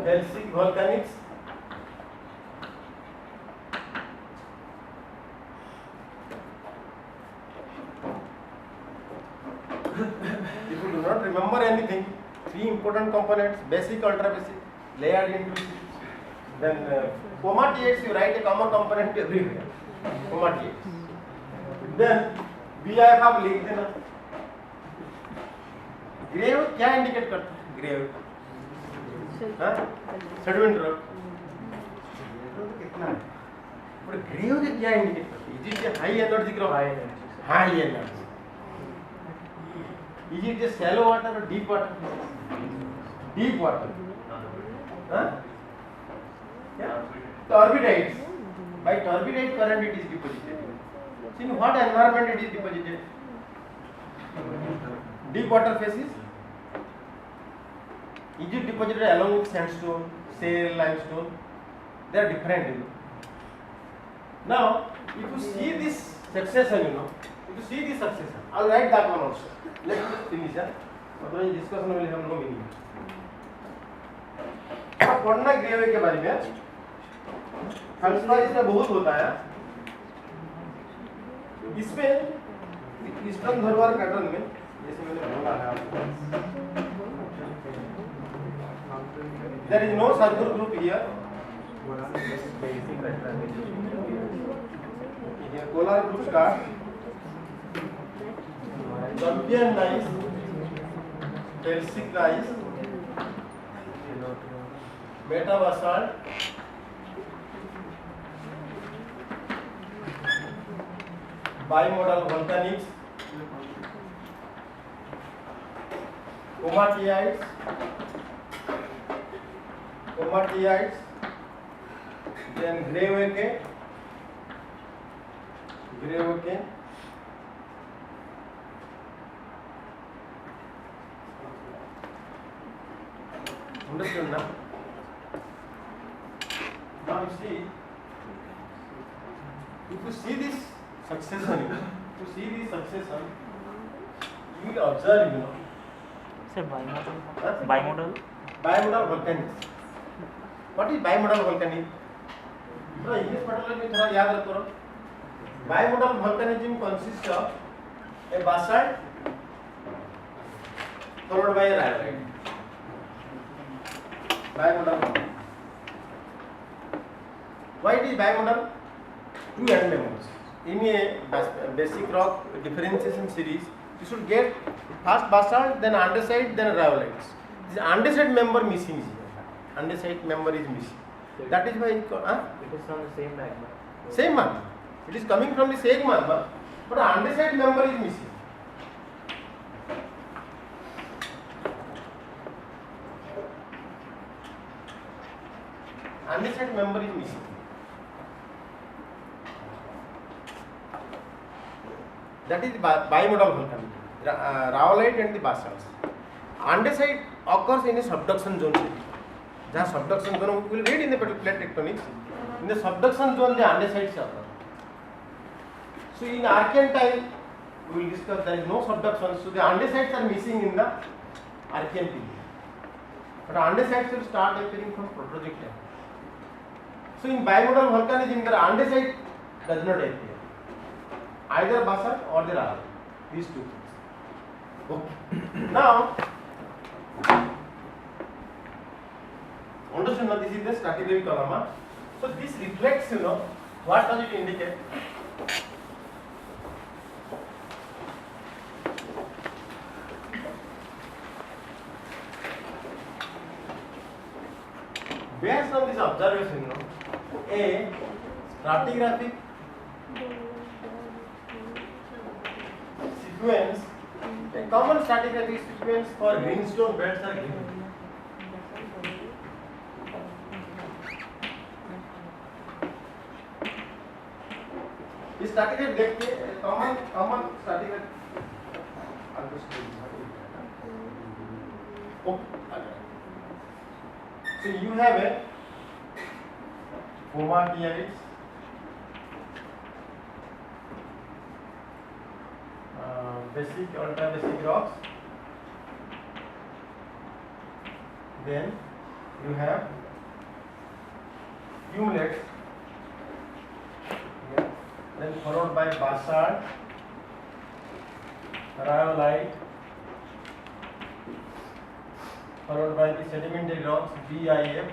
felsic volcanics. If you do not remember anything, three important components: basic, ultra basic, layered into. Then comatiates, you write a common component everywhere. Comatiates. Then BIF आप लिख देना. Grave क्या indicate करता है? Grave sediment rock कितना है? पर grave के क्या इंडिकेट करता है? Is it high energy rock? High energy. Is it a shallow water or deep water? Deep water. Huh? Yeah. Turbidites. By turbidite current it is deposited. So in what environment it is deposited? Deep water phases. Is it deposited along with sandstone, shale, limestone? They are different, you know. Now, if you see this succession, you know, if you see this succession, I'll write that one also. Let's just finish that. मतलब ये discussion में हम लोग मिलेंगे. अब पढ़ना grave के बारे में. फेल्सपाइस में बहुत होता है. इसमें ईस्टर्न धरोहर पैटर्न में जैसे मैंने बोला है आपको. There is no circle group here. Here polar group start. Cambrian gneiss, felsic gneiss, metabasalt, bimodal volcanics, comatiites, then grave. Understood now? Now you see, if you see this succession, you will observe, you know. Sir, bimodal volcanics. What is bimodal volcanic? थोड़ा English पढ़ने में थोड़ा याद रखो. Bimodal volcanism consists of a basalt followed by a rhyolite. Bimodal. Why it is bimodal? Two end members. In a basic rock differentiation series, you should get first basalt, then andesite, then rhyolites. This andesite member missing is here. Andesite member is missing. That is why it is from the same magma. Same magma. It is coming from the same magma, but andesite member is missing. Andesite member is missing. That is bimodal volcanic. Rhyolite and the basalts. Andesite occurs in a subduction zone. जहाँ subduction zone, we will read in the plate tectonics. In the subduction zone, the andesites occur. So in Archean time, we will discuss there is no subduction, so the andesites are missing in the Archean period. But andesites will start appearing from Proterozoic time. So in bimodal volcanism, the andesite does not appear. Either basalt or the rhyolite. These two things. Okay. Now, understand now this is the stratigraphic column. So this reflects, you know, what does it indicate? Based on this observation, you know, a stratigraphic sequence, a common stratigraphic sequence for greenstone belts are given. इस stratigraph देख के common stratigraph so you have a comatiites, basic, ultra basic rocks, then you have cumulates, then followed by basalt, rhyolite, followed by the sedimentary rocks BIF,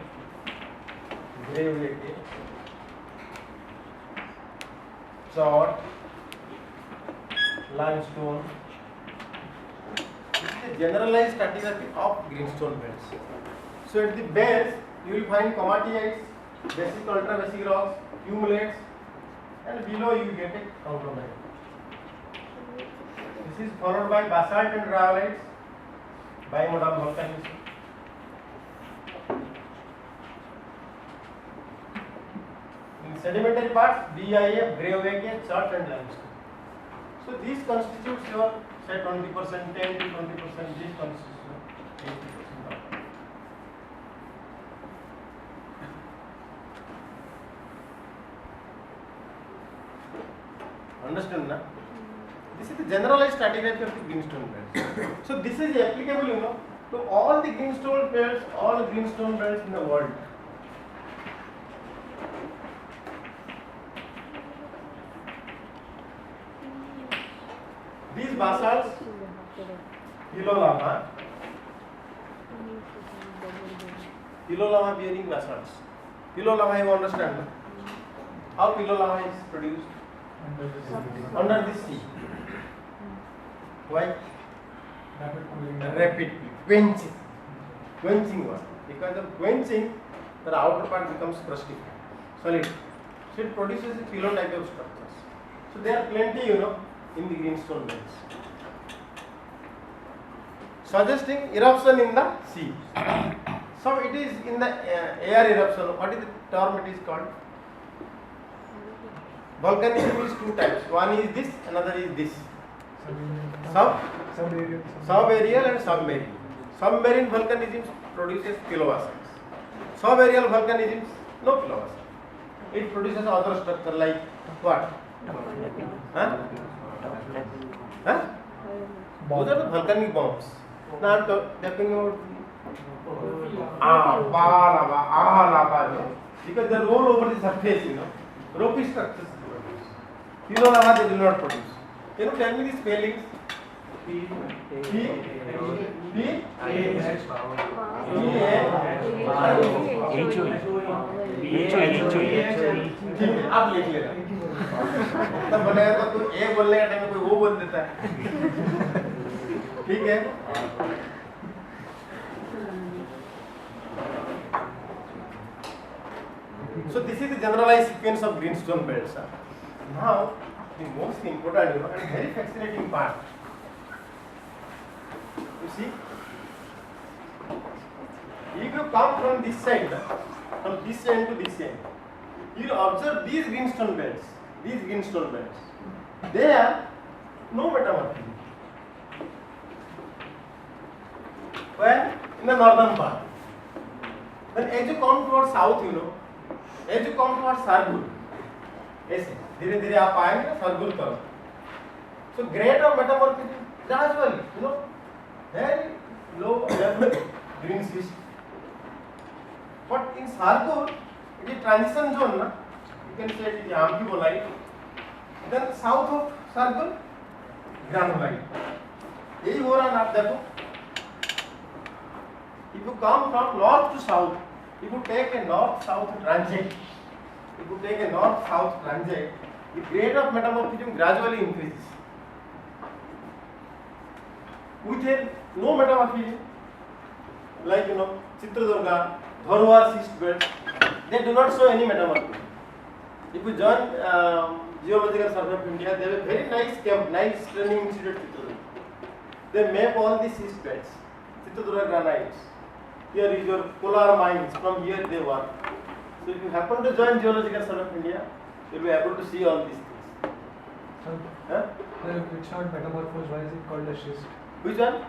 gravelite, chert, limestone. This is a generalized stratigraphy of greenstone belts. So at the base you will find komatiites, basic ultrabasic rocks, cumulates, and below you get a conglomerate. This is followed by basalt and rhyolites, bimodal volcanism. In sedimentary parts, BIF, gravelite, chert and limestone. So these constitutes your say 20%, 10 to 20%. These constitutes your 80%. Understand na? This is the generalized stratigraphy of the greenstone belts. So this is applicable, to all the greenstone belts, in the world. These basalts, phylolava bearing basalts. Phylolava, you understand? No? How phylolava is produced? Under the sea. Why? Rapid quenching water. Because of quenching, the outer part becomes crusty, solid. So it produces a phyllo type of structures. So there are plenty, in the greenstone belts, suggesting eruption in the sea. So it is in the air eruption. What is the term it is called? Volcanism is two types. One is this, another is this. Subaerial and submarine. Submarine volcanism produces kilowatt. Subaerial volcanism, no kilowatt. It produces other structure like what? Huh? Those are the volcanic bombs. Now I'm talking about lava. Because they roll over the surface, ropey structures. Phylolava they will not produce. Can you tell me the spellings? आप लिख लेना। तब बनाया तो कोई ए बोलने का time में कोई वो बोल देता है। ठीक है? So this is the generalized sequence of greenstone belts. Now the most important, and very fascinating part. You see, if you come from this side, from this end to this end, you observe these greenstone belts. They have no metamorphism. Where? In the northern part. Then as you come towards south, as you come towards Sargur, ऐसे धीरे धीरे आप आएंगे सरगुल तरफ. So grade of metamorphism gradually, very low level green schist. But in Sargur, it is transition zone, na? You can say it is amphibolite. Then south of Sargur, granulite. यही हो रहा है ना, आप देखो. If you come from north to south, if you take a north-south transit, the grade of metamorphism gradually increases. With no metamorphism, like Chitradurga, Dharwar schist belt, they do not show any metamorphism. If you join Geological Survey of India, they have a very nice camp, nice training institute Chitradurga. They map all the schist belts, Chitradurga granites. Here is your polar mines, from here they work. So if you happen to join Geological Survey of India, you will be able to see all these things. It's not metamorphosed, why is it called a schist? Which one?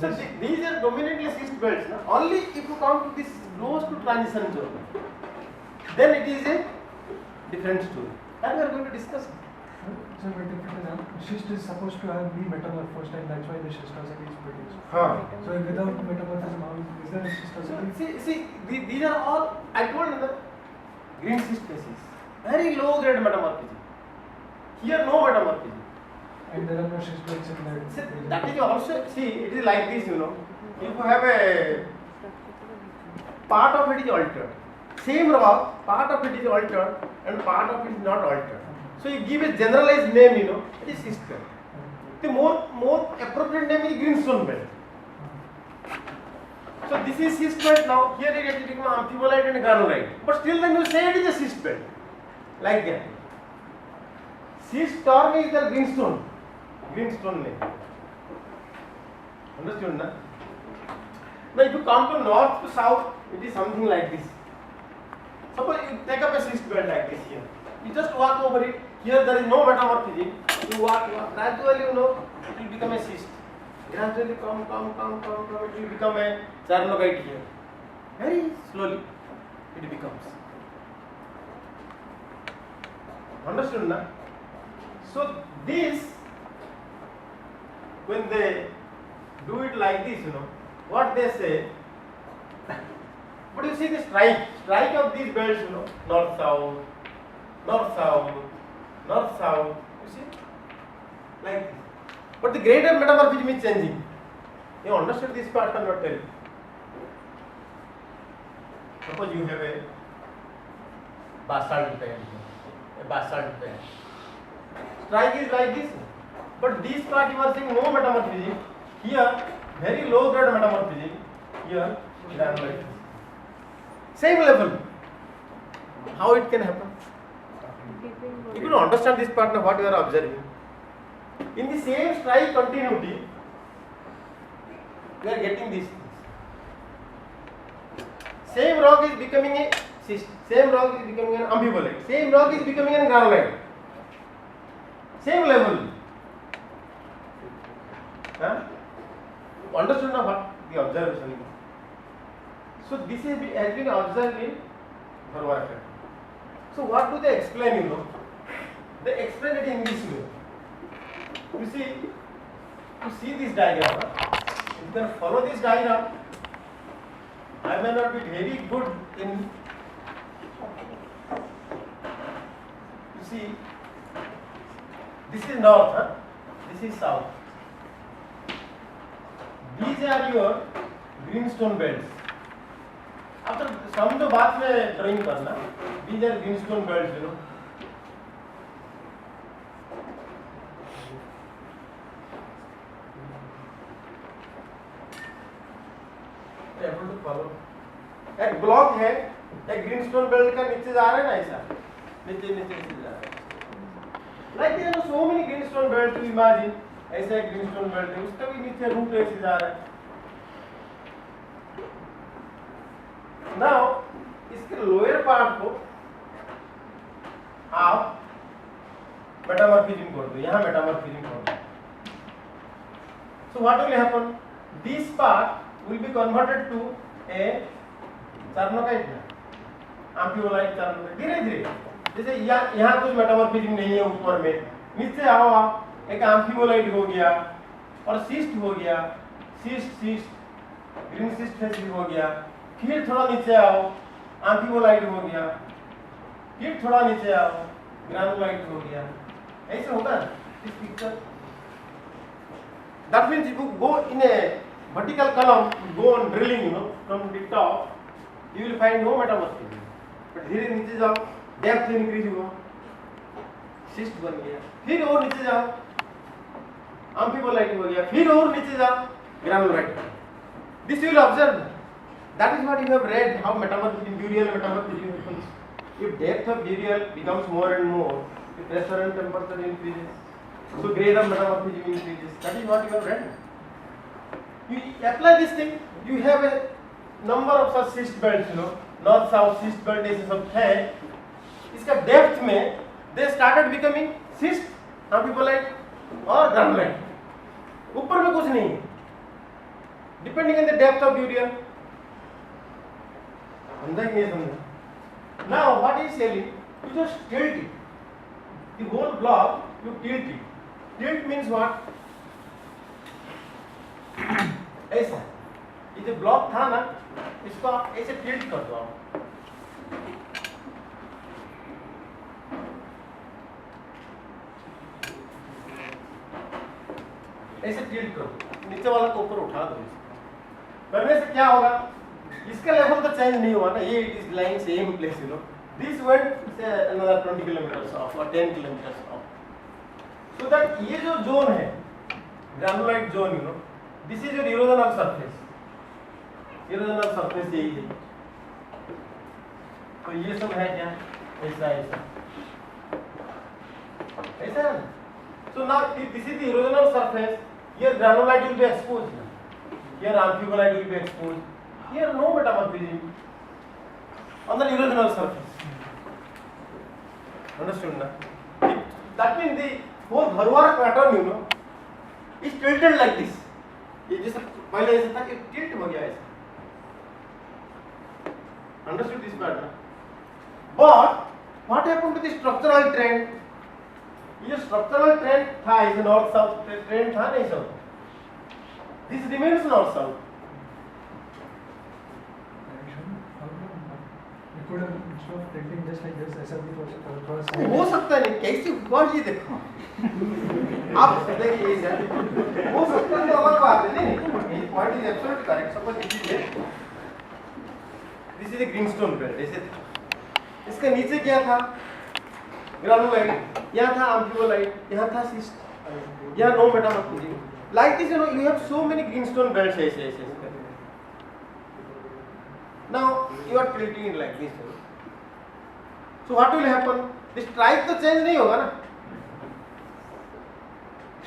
So these are dominantly schist belts. Only if you come to this close to transition zone, then it is a different story. And we are going to discuss. So but if it is schist is supposed to have be metamorphosed and that's why the schistosity is produced. Huh. So without metamorphism, how is there a So schistosity? see, these are all, I told you, the green cyst cases, very low grade metamorphism. Here no metamorphism. And there are no schistoids in that. See, that is also, see, it is like this, you know. If you have a part of it is altered, same rock, part of it is altered and part of it is not altered. So you give a generalized name, you know, it is cyst belt. The more appropriate name is greenstone belt. So this is cyst belt now. Here it has become amphibolite and granulite, but still then you say it is a cyst belt, like that. Cyst term is the greenstone name. Understood, na? Now if you come to north to south, it is something like this. Suppose you take up a cyst belt like this here. You just walk over it. Here there is no metamorphism. You walk, gradually you know it will become a cyst. Gradually come, it will become a charnogite here. Very slowly it becomes. Understood, na? So this, when they do it like this, you know, what they say, but you see the strike of these belts, you know, north, south, you see, like this. But the grade of metamorphism is changing. You understood this part or not? Tell you. Suppose you have a basalt pen. Strike is like this, but this part you are seeing no metamorphism. Here, very low grade metamorphism. Here, granulite. Same level. How it can happen? If you don't understand this part now, what you are observing, in the same strike continuity, we are getting these things. Same rock is becoming a cyst, same rock is becoming an amphibolite, same rock is becoming an granulite. Same level. Huh? Understood now what the observation is? So this has been observed in Bharwar. So what do they explain, you know? They explain it in this way. You see this diagram. Huh? If you can follow this diagram, I may not be very good in. You see, this is north, huh? This is south. These are your greenstone belts. After some तो बाद में drawing करना. These are greenstone belts, you know. Able to follow. एक block है, एक greenstone belt का नीचे जा रहा है ना ऐसा, नीचे जा रहा है. Like there are so many greenstone belts to imagine. ऐसा एक greenstone belt है, उसका भी नीचे root ऐसे जा रहा है. Now इसके lower part को आप metamorphism कर दो, यहाँ metamorphism कर दो. So what will happen? This part will be converted to a charnokite, amphibolite charnokite. धीरे-धीरे, जैसे यहाँ कुछ metamorphism नहीं है ऊपर में, नीचे आओ आप, एक amphibolite हो गया और cyst हो गया, cyst, green cyst फेसिस हो गया, फिर थोड़ा नीचे आओ, amphibolite हो गया, फिर थोड़ा नीचे आओ, granulite हो गया, ऐसे होगा इस picture. That means if you go in a vertical column, go on drilling, you know, from the top, you will find no metamorphism. But धीरे नीचे जाओ, depth increase हुआ, cyst बन गया, फिर और नीचे जाओ, amphibolite हो गया, फिर और नीचे जाओ, granulite. This you will observe. That is what you have read, how metamorphism, burial metamorphism happens. If depth of burial becomes more and more, the pressure and temperature increases. So grade of metamorphism increases. That is what you have read. You apply this thing, you have a number of such cyst belts, you know, north south cyst belt ऐसे सब है. इसका depth में they started becoming cyst, amphibolite और granulite. ऊपर में कुछ नहीं है. Depending on the depth of burial. समझा कि नहीं समझा? Now what he is telling, you just tilt it. The whole block you tilt it. Tilt means what? ऐसा ये जो ब्लॉक था ना इसको आप ऐसे टिल्ट कर दो आप ऐसे टिल्ट कर दो नीचे वाला को ऊपर उठा दो करने से क्या होगा इसका लेवल तो चेंज नहीं हुआ ना ये it is lying same place you know this went से अनदर 20 किलोमीटर्स ऑफ और 10 किलोमीटर्स ऑफ सो दैट ये जो जोन है granulite zone you know this is your erosional surface erosional surface यही है तो ये सब है क्या ऐसा ऐसा ऐसा है so now this is the erosional surface here granulite will be exposed here amphibolite will be exposed here no metamorphism on the erosional surface understood na that means the whole Bharwar pattern you know is tilted like this ये जैसा पहले ऐसा था कि tilt हो गया ऐसा understood this pattern but what happened to the structural trend ये स्ट्रक्चरल ट्रेंड था इसे नॉर्थ साउथ ट्रेंड था नहीं सब this remains north south You could have instead of tilting just like this, SLB across. हो सकता है नहीं कैसे हुआ ये देखो आप देखिए ये हो सकता है तो अलग बात है नहीं ये point is absolutely correct suppose this is a greenstone belt ऐसे इसके नीचे क्या था ग्रानुलाइट यहाँ था amphibolite यहाँ था cyst यहाँ no metamorphism like this you know you have so many greenstone belts ऐसे now you are tilting it like this so what will happen the strike तो change नहीं होगा ना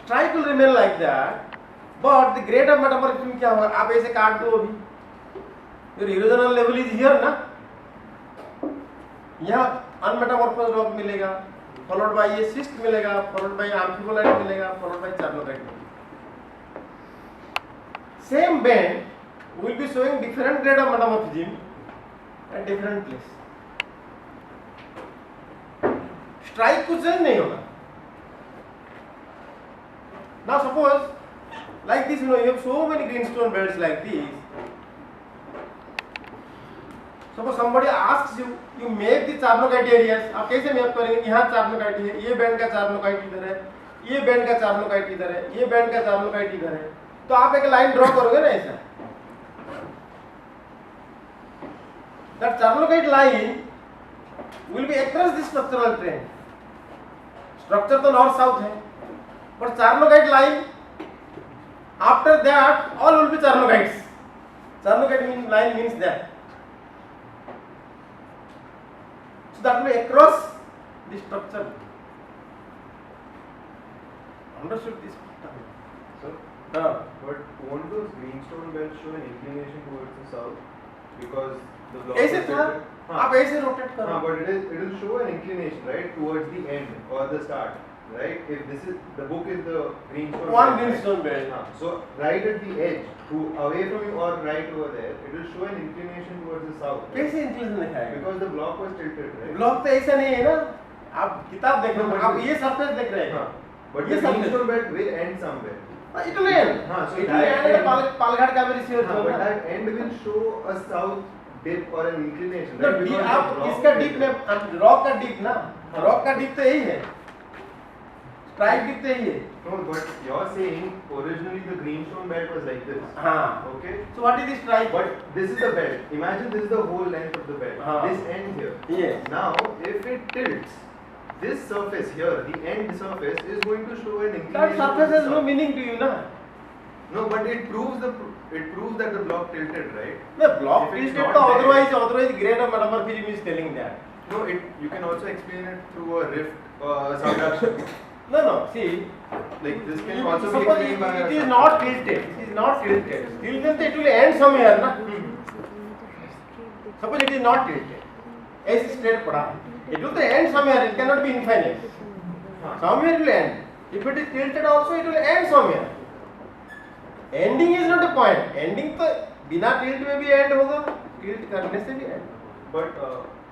strike will remain like that but the grade of metamorphism क्या होगा आप ऐसे काट दो अभी your erosional level is here ना यहाँ अनमेटामॉर्फस रॉक मिलेगा फॉलोड बाय ये सिस्ट मिलेगा फॉलोड बाय amphibolite मिलेगा फॉलोड बाय चार्नोकाइट मिलेगा same band will be showing different grade of metamorphism at different place strike कुछ चेंज नहीं होगा now suppose like this you know you have so many greenstone belts like this suppose somebody asks you you make the charnockite areas आप कैसे map करेंगे यहाँ charnockite है ये band का चार्नोकाइट इधर है ये बैंड का चार्नोकाइट इधर है ये बैंड का चार्नोकाइट इधर है तो आप एक लाइन ड्रॉ करोगे ना ऐसा that charnokite line will be across the structural trend structure तो north south है but charnokite line after that all will be charnokites charnokite line means that that will across the structure understood this So, हाँ but won't those greenstone belts show an inclination towards the south because the block ऐसे is था tilted? आप ऐसे rotate करो but it will show an inclination right towards the end or the start right if this is the book is the greenstone one belt, greenstone belt right? So right at the edge to away from you or right over there it will show an inclination towards the south right? कैसे inclination दिखाएगा because the block was tilted right block तो ऐसा नहीं है ना आप किताब देख रहे हो आप ये सरफेस देख रहे हैं but ये the surface. greenstone belt will end somewhere it will end हाँ, so it will that end end- Palghat का भी रिसीवर हाँ, जो but है that end will show a south dip or an inclination तो right? डीप Because आप the block इसका is deep tilted. में रॉक का डीप ना रॉक का डीप तो यही है स्ट्राइक डीप तो यही है No, but you're saying originally the greenstone belt was like this. हाँ Okay. so what is the strike But this is the belt. Imagine this is the whole length of the belt. हाँ. This end here. yes Now, if it tilts, this surface here, the end surface, is going to show an inclination. that surface to the has no south. meaning to you ना No, but it proves that the block tilted, right? the block If it's tilted not तो there- otherwise grade of metamorphism is telling that No, you can also explain it through a rift or subduction. no see Like this can you also be suppose explained by. it is not tilted it is not tilted tilted it will end somewhere ना suppose it is not tilted ऐसे straight पड़ा है it will end somewhere it cannot be infinite हाँ. somewhere it will end if it is tilted also it will end somewhere ending is not a point ending तो बिना tilt में भी end होगा tilt करने से भी end But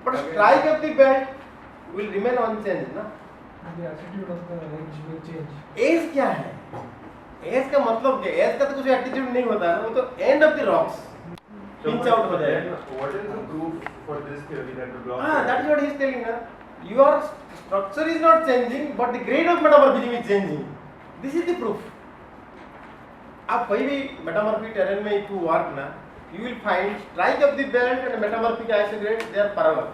but again- strike of the belt will remain unchanged ना The attitude of the edge will change. Edge क्या है? एज का मतलब क्या है? एज का तो कुछ एटीट्यूड नहीं होता है ना, वो तो end of the rocks pinch out हो जाएगा. What is the proof for this theory that the block? That is what he is telling us. Your structure is not changing, but the grade of metamorphism is changing. This is the proof. आप कोई भी metamorphic terrain में if you work ना, you will find strike of the belt and metamorphic isograde they are parallel.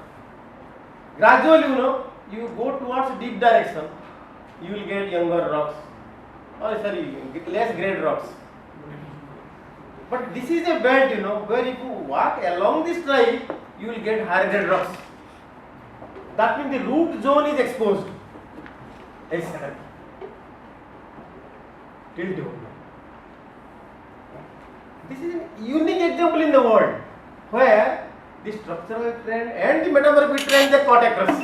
Gradually, you go towards deep direction, you will get younger rocks, or sorry, less grade rocks. But this is a belt, where if you walk along this strike, you will get higher grade rocks. That means the root zone is exposed. Tilt over. This is a unique example in the world where the structural trend and the metamorphic trend they caught across.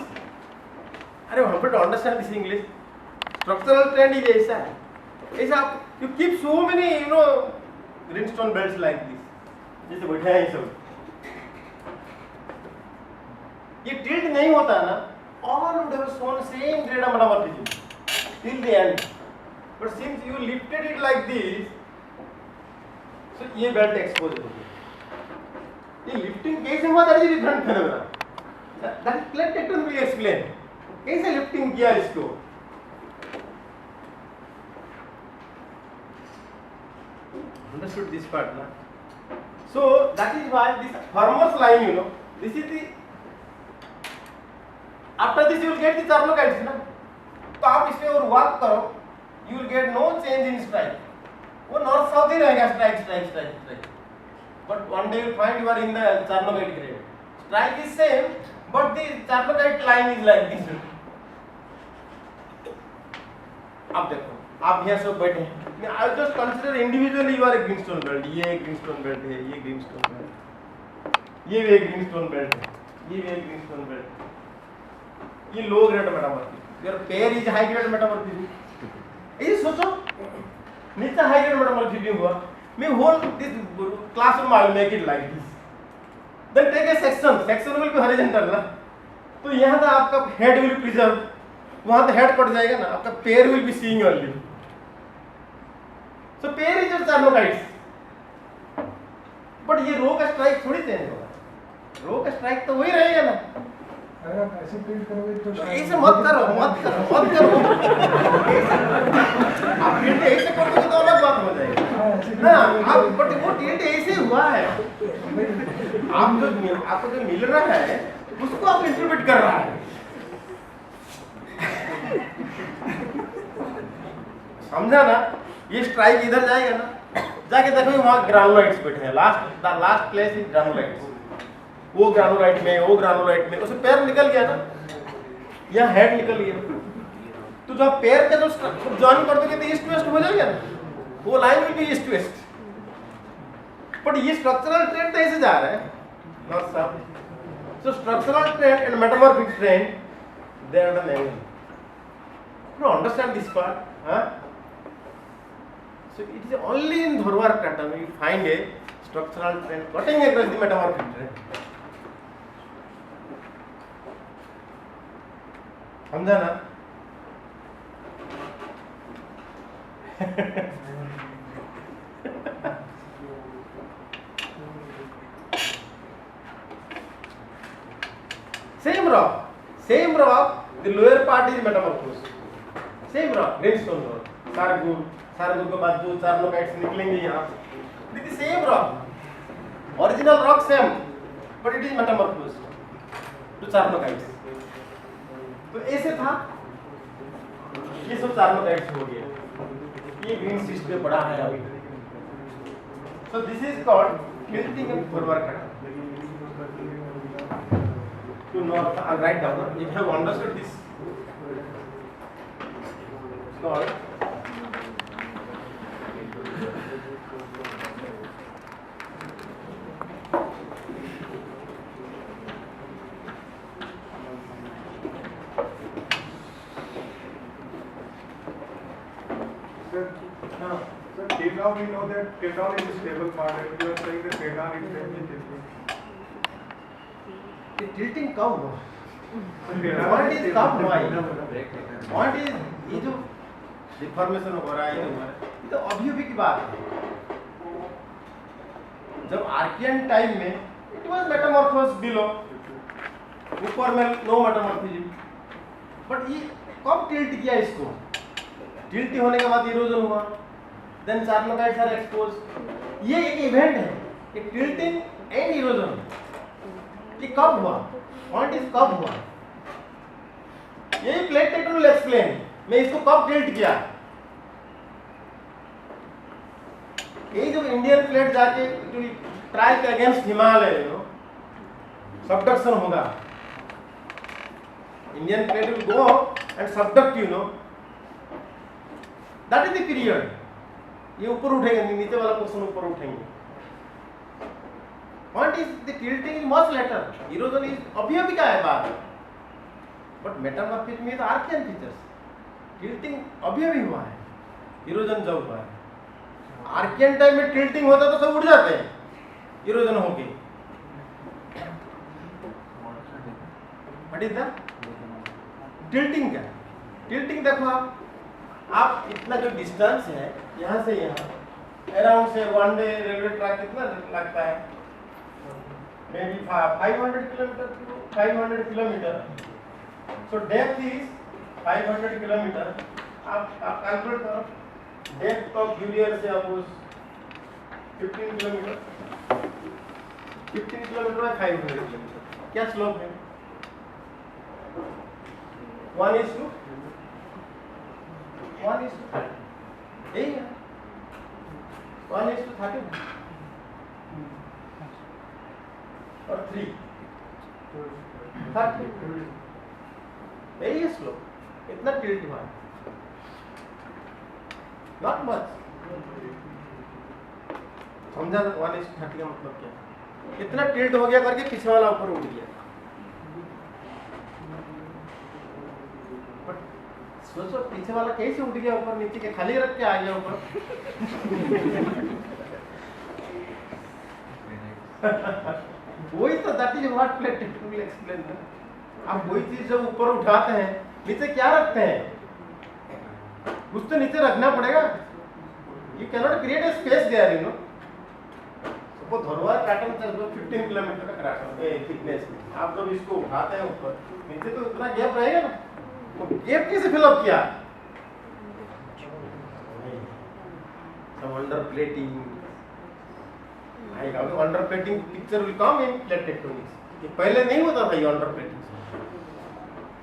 अरे we have to understand this English. Structural trend is ऐसा है. ऐसा you keep so many greenstone belts like this. जैसे बैठे हैं ये सब. ये tilt नहीं होता ना. All would have shown same grade of metamorphism till the end. But since you lifted it like this, so ये बेल्ट एक्सपोज हो गया. ये लिफ्टिंग कैसे हुआ? That is different phenomena. That is plate tectonic will explain कैसे lifting किया इसको. Understood this part ना. So that is why this formers line this is the after this you will get the charnockites ना. तो आप इस पे और वर्क करो, you will get no change in strike. वो नॉर्थ साउथ ही रहेगा, strike. But one day you find you are in the charnockite grade. Strike is same but the charnockite line is like this. अब देखो, आप यहाँ सब बैठे हैं. I just consider individually you are a greenstone belt. ये एक greenstone belt है, ये ग्रीनस्टोन बेल्ट, ये भी एक ग्रीनस्टोन बेल्ट है, ये भी एक ग्रीनस्टोन बेल्ट. ये low grade metamorphism. Your pair is high grade metamorphism. ये सोचो, नीचे हाई ग्रेड मेटामॉर्फिज्म हुआ. मैं whole this classroom I make it like this. Then take a section will be horizontal ना. तो यहाँ तो आपका हेड विल प्रिजर्व, वहां तो हेड कट जाएगा ना, आपका pair will be seeing only. So pair is your charnockites. But ये रो का स्ट्राइक थोड़ी चेंज होगा. रो का स्ट्राइक तो वही रहेगा ना. अगर आप ऐसे टिल्ट करोगे तो ऐसे मत करो. आप टिल्ट ऐसे करोगे तो अलग बात हो जाएगी ना. आप बट वो टिल्ट ऐसे हुआ है, आपको जो मिल रहा है उसको आप इंटरप्रेट कर रहा है. समझा ना. ये स्ट्राइक इधर जाएगा ना, जाके देखो वहाँ ग्रानुलाइट्स बैठे हैं. Last place is granulites. वो ग्रानुलाइट में उससे पैर निकल गया ना, यहाँ हेड निकल गया. तो जब पैर का जो ज्वाइन कर दोगे तो ईस्ट वेस्ट हो जाएगा ना. वो line will be east west. But ये स्ट्रक्चरल ट्रेंड तो ऐसे जा रहा है north south. So structural trend and metamorphic trend they are the angle. You understand this part? हाँ. So it is only in Dhorwar pattern you find a structural trend cutting across the metamorphic trend. समझा ना. Same rock. The lower part is metamorphosed. Same rock, greenstone rock. सारगुल के बाद जो चार्लोकाइट्स निकलेंगे यहाँ. This is same rock. Original rock same, but it is metamorphosed to चार्लोकाइट्स. तो ऐसे था, ये सब चार्लोकाइट्स हो गया. ये ग्रीन सिस्ट पे पड़ा है अभी. So this is called tilting and forward cut. To north, I'll write down. If you have understood this, it's called So till now we know that till down is a stable part and you are saying that till down is changing. ये tilting कब हुआ? What is cup why? What is ये जो deformation हो रहा है ये तो अभी अभी की बात है। जब आर्कियन टाइम में इट वाज मेटामॉर्फोस बिलो, ऊपर में नो मेटामॉर्फिज्म, बट ये कब टिल्ट किया इसको? टिल्ट होने के बाद इरोजन हुआ, देन चार्लोकाइट्स आर एक्सपोज। ये एक इवेंट है, एक टिल्टिंग एंड इरोजन। ये कब हुआ? पॉइंट इज कब हुआ? यही प्लेट टेक्टोनिक विल एक्सप्लेन मैं इसको कब टिल्ट किया। यही जो इंडियन प्लेट जाके ट्राई के अगेंस्ट हिमालय सबडक्शन होगा। Indian plate will go and subduct that is the period. ये ऊपर उठेंगे, नीचे वाला पोर्शन ऊपर उठेंगे। What is the tilting is much later. Erosion is अभी अभी का है बात, but metamorphism is archean features. Tilting अभी अभी हुआ है, erosion जब हुआ है। आर्कियन टाइम में tilting होता तो सब उड़ जाते हैं, erosion होके। What is that? Tilting क्या? Tilting देखो आप इतना जो डिस्टेंस है यहाँ से यहाँ, अराउंड से वन डे रेलवे ट्रैक कितना लगता है? Maybe 500 kilometer to 500 kilometer. So depth is 500 kilometer. आप कैलकुलेट करो। डेप्थ ऑफ यूरियर से अपोज 15 किलोमीटर, 15 किलोमीटर में 500 किलोमीटर। क्या स्लोप है? 1:1:30। यही है 1:30 और 3 30। यही है स्लोप। इतना टिल्ट हुआ है, नॉट मच। समझा 1:30 का मतलब क्या? इतना टिल्ट हो गया करके पीछे वाला ऊपर उठ गया। बट सोचो पीछे वाला कैसे उठ गया ऊपर, नीचे के खाली रख के आ गया ऊपर। वही तो that is what plate tectonic will explain. आप वही चीज जब ऊपर उठाते हैं, नीचे क्या रखते हैं? कुछ तो नीचे रखना पड़ेगा। You can not create a space there, suppose Dharwar pattern चल रहा है 15 किलोमीटर का पैटर्न थिकनेस में, आप जब इसको उठाते हैं ऊपर, नीचे तो इतना गैप रहेगा ना, वो गैप कैसे फिल अप किया? सब अंडर प्लेटिंग आएगा। तो under plating picture will come in plate tectonics. ये पहले नहीं होता था ये अंडर प्लेटिंग।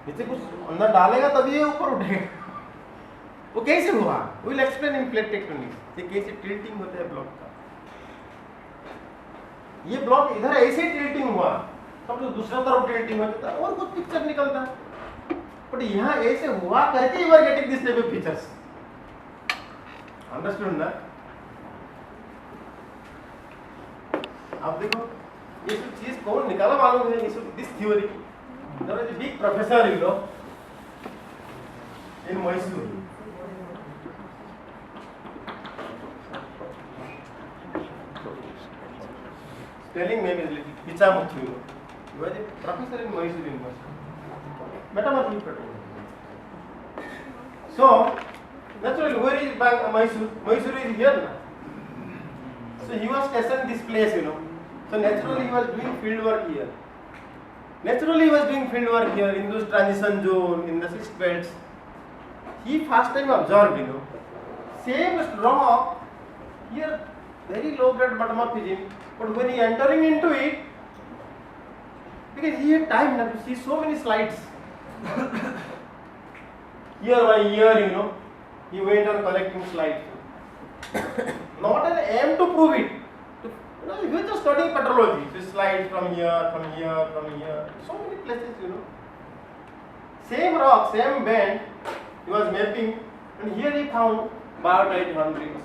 नीचे कुछ अंदर डालेगा तभी ये ऊपर उठेगा। वो कैसे हुआ? Will explain in plate tectonics. ये कैसे टिल्टिंग होता है ब्लॉक का। ये ब्लॉक इधर ऐसे टिल्टिंग हुआ, तब तो दूसरा तरफ टिल्टिंग हो जाता और कुछ पिक्चर निकलता है। बट यहाँ ऐसे हुआ करके you are getting this type of features. Understood ना? आप देखो ये सब चीज कौन निकाला मालूम है? ये सब this theory there is a big professor in Mysore. Telling name is Pichamuthu. He was a professor in Mysore University. Metamorphic pattern. So naturally, where is Mysore? Mysore is here now. So he was stationed this place, So naturally he was doing field work here. Naturally he was doing field work here in those transition zone, in the 6 belts. He first time observed, same rock here, very low grade metamorphism, but when he entering into it, because he had time now to see so many slides. Year by year, he went on collecting slides. Not an aim to prove it. He was just studying petrology. So slides from here, so many places, Same rock, same bend, he was mapping, and here he found biotite hornblende.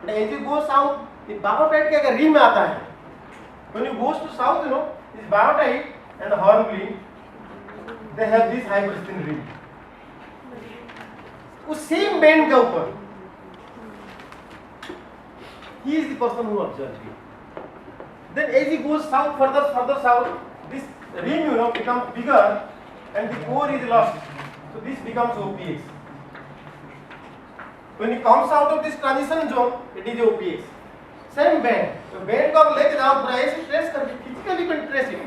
But as you go south, the biotite का rim आता है. When you go to south, this biotite and hornblende, they have this hyperstin rim. उस same bend के ऊपर, he is the person who observed it. Then as he goes south, further south, this rim, becomes bigger, and the core is lost. So this becomes OPX. When it comes out of this transition zone, it is OPX. Same band. तो band को आप लेके जाओ पूरा ऐसे trace करके physically you can trace it.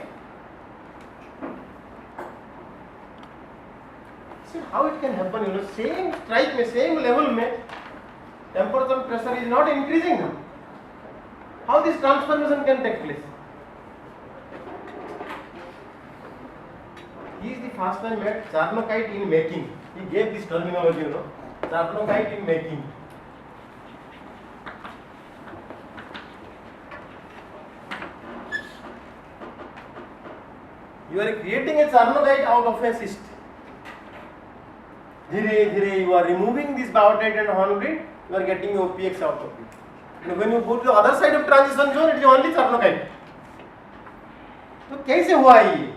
See how it can happen, you know, same strike में same level में temperature and pressure is not increasing now. How this transformation can take place? He is the first time met Charnockite in making. He gave this terminology, you know, Charnockite in making. You are creating a Charnockite out of a cyst. Dhire you are removing this biotite and hornblende, you are getting OPX out of it. And when you go to the other side of transition zone, it is only Charnockite. तो कैसे हुआ ये?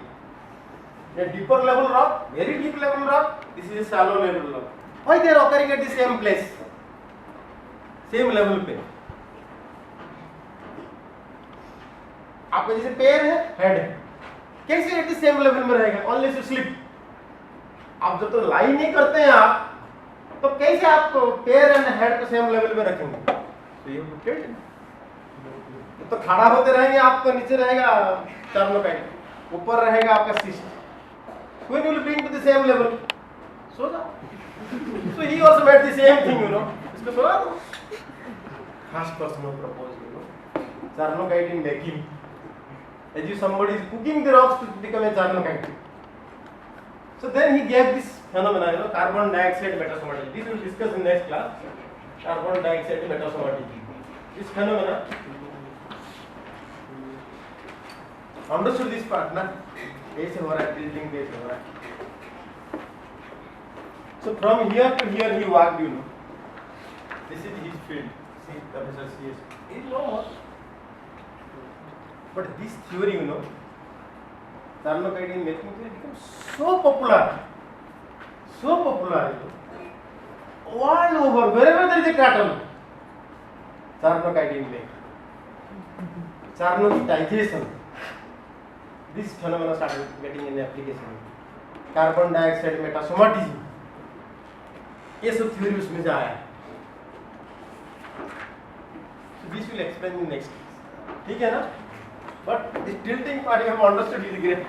A deeper level rock, very deep level rock. This is a shallow level rock. Why they are occurring at the same place, same level पे? आपका जैसे पैर है, head है, कैसे एट द सेम लेवल में रहेगा? Only to slip. आप जब तो लाई नहीं करते हैं आप, तो कैसे आप पैर एंड हेड को सेम लेवल में रखेंगे? तो ये तो खड़ा होते रहेंगे आप, तो नीचे रहेगा चार्नोकाइट, ऊपर रहेगा आपका cyst. When you will bring to the same level, so he also made the same thing, you know. इसको सुना तो first person who proposed, you know, Charnockite in making. As if somebody is cooking the rocks to become a Charnockite. So then he gave this phenomena, you know, carbon dioxide metasomaticity. This we will discuss in next class. Carbon dioxide metasomaticity. This phenomena. Understood this part, na? ऐसे हो रहा है, tilting पे ऐसे हो रहा है. So from here to here he walked, you know. This is his field. See, Professor C.S. He is no more. But this theory, you know, Charnockite in making theory became so popular, you know, all over, wherever there is a crater, Charnockite in making. Charnockitization. This phenomena started getting an application. Carbon dioxide metasomatism. ये सब theory उसमें से आया. So this will explain in next class. ठीक है ना? But this tilting part you have understood is great.